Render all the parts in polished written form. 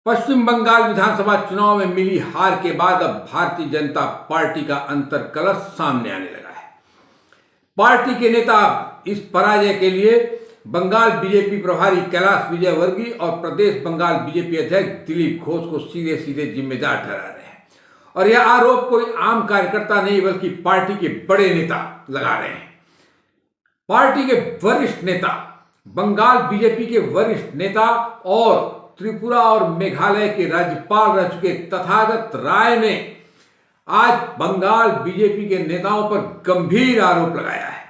पश्चिम बंगाल विधानसभा चुनाव में मिली हार के बाद अब भारतीय जनता पार्टी का अंतर्कलह सामने आने लगा है। पार्टी के नेता इस पराजय के लिए बंगाल बीजेपी प्रभारी कैलाश विजयवर्गीय और प्रदेश बंगाल बीजेपी अध्यक्ष दिलीप घोष को सीधे सीधे जिम्मेदार ठहरा रहे हैं और यह आरोप कोई आम कार्यकर्ता नहीं बल्कि पार्टी के बड़े नेता लगा रहे हैं। पार्टी के वरिष्ठ नेता, बंगाल बीजेपी के वरिष्ठ नेता और त्रिपुरा और मेघालय के राज्यपाल रह चुके तथागत राय ने आज बंगाल बीजेपी के नेताओं पर गंभीर आरोप लगाया है।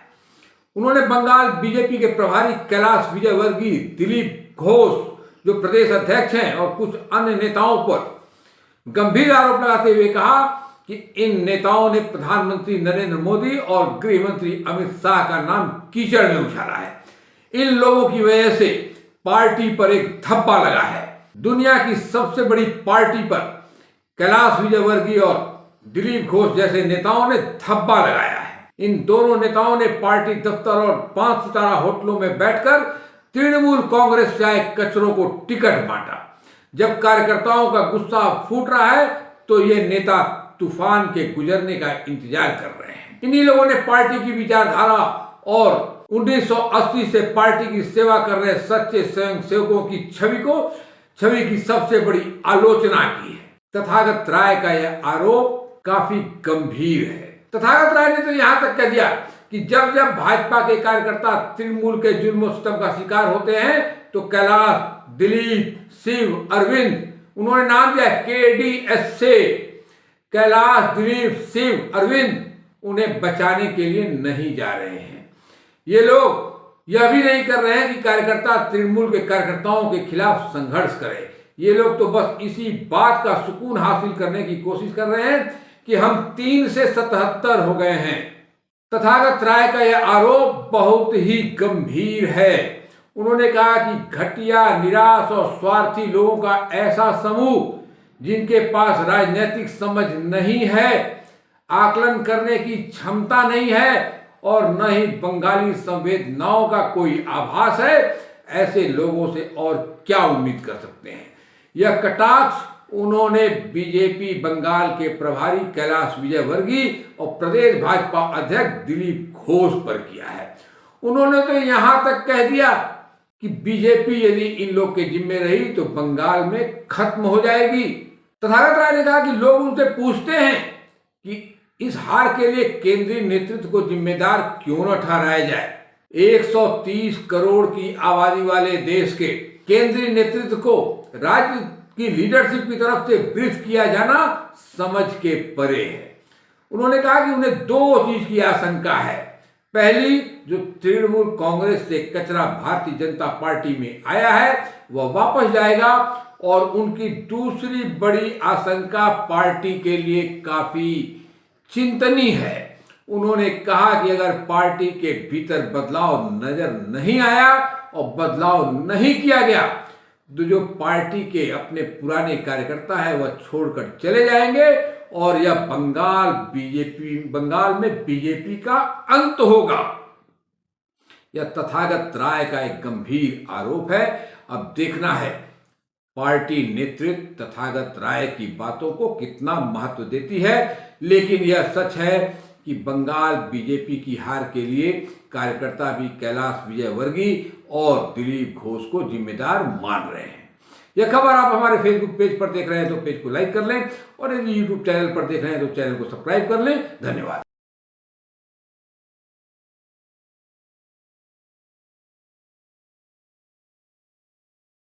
उन्होंने बंगाल बीजेपी के प्रभारी कैलाश विजयवर्गीय, दिलीप घोष जो प्रदेश अध्यक्ष हैं और कुछ अन्य नेताओं पर गंभीर आरोप लगाते हुए कहा कि इन नेताओं ने प्रधानमंत्री नरेंद्र मोदी और गृह मंत्री अमित शाह का नाम कीचड़ में उछाला है। इन लोगों की वजह से पार्टी पर एक धब्बा लगा है। दुनिया की सबसे बड़ी पार्टी पर कैलाश विजयवर्गीय और दिलीप घोष जैसे नेताओं ने धब्बा लगाया है। इन दोनों नेताओं ने पार्टी दफ्तर और 5 सितारा होटलों में बैठकर तृणमूल कांग्रेस से आए कचरों को टिकट बांटा। जब कार्यकर्ताओं का गुस्सा फूट रहा है तो ये नेता तूफान के गुजरने का इंतजार कर रहे हैं। इन्हीं लोगों ने पार्टी की विचारधारा और 1980 से पार्टी की सेवा कर रहे सच्चे स्वयंसेवकों की छवि की सबसे बड़ी आलोचना की है। तथागत राय का यह आरोप काफी गंभीर है। तथागत राय ने तो यहां तक कह दिया कि जब जब भाजपा के कार्यकर्ता तृणमूल के जुल्म सितम का शिकार होते हैं तो कैलाश, दिलीप, शिव, अरविंद, उन्होंने नाम दिया KDS से, कैलाश, दिलीप, शिव, अरविंद उन्हें बचाने के लिए नहीं जा रहे हैं। ये लोग यह भी नहीं कर रहे हैं कि कार्यकर्ता तृणमूल के कार्यकर्ताओं के खिलाफ संघर्ष करें। ये लोग तो बस इसी बात का सुकून हासिल करने की कोशिश कर रहे हैं कि हम 3 से 77 हो गए हैं। तथागत राय का यह आरोप बहुत ही गंभीर है। उन्होंने कहा कि घटिया, निराश और स्वार्थी लोगों का ऐसा समूह जिनके पास राजनीतिक समझ नहीं है, आकलन करने की क्षमता नहीं है और न ही बंगाली संवेदनाओं का कोई आभास है, ऐसे लोगों से और क्या उम्मीद कर सकते हैं। यह कटाक्ष उन्होंने बीजेपी बंगाल के प्रभारी कैलाश विजयवर्गीय और प्रदेश भाजपा अध्यक्ष दिलीप घोष पर किया है। उन्होंने तो यहां तक कह दिया कि बीजेपी यदि इन लोग के जिम्मे रही तो बंगाल में खत्म हो जाएगी। तथागत राय ने कहा कि लोग उनसे पूछते हैं कि इस हार के लिए केंद्रीय नेतृत्व को जिम्मेदार क्यों न ठहराया जाए। 130 करोड़ की आबादी वाले देश के केंद्रीय नेतृत्व को राज्य की लीडरशिप की तरफ से ब्रीफ किया जाना समझ के परे है। उन्होंने कहा कि उन्हें 2 चीज की आशंका है। पहली, जो तृणमूल कांग्रेस से कचरा भारतीय जनता पार्टी में आया है वह वापस जाएगा और उनकी दूसरी बड़ी आशंका पार्टी के लिए काफी चिंतनीय है। उन्होंने कहा कि अगर पार्टी के भीतर बदलाव नजर नहीं आया और बदलाव नहीं किया गया तो जो पार्टी के अपने पुराने कार्यकर्ता है वह छोड़कर चले जाएंगे और यह बंगाल में बीजेपी का अंत होगा। यह तथागत राय का एक गंभीर आरोप है। अब देखना है पार्टी नेतृत्व तथागत राय की बातों को कितना महत्व देती है, लेकिन यह सच है कि बंगाल बीजेपी की हार के लिए कार्यकर्ता भी कैलाश विजयवर्गीय और दिलीप घोष को जिम्मेदार मान रहे हैं। यह खबर आप हमारे फेसबुक पेज पर देख रहे हैं तो पेज को लाइक कर लें और यदि यूट्यूब चैनल पर देख रहे हैं तो चैनल को सब्सक्राइब कर लें। धन्यवाद।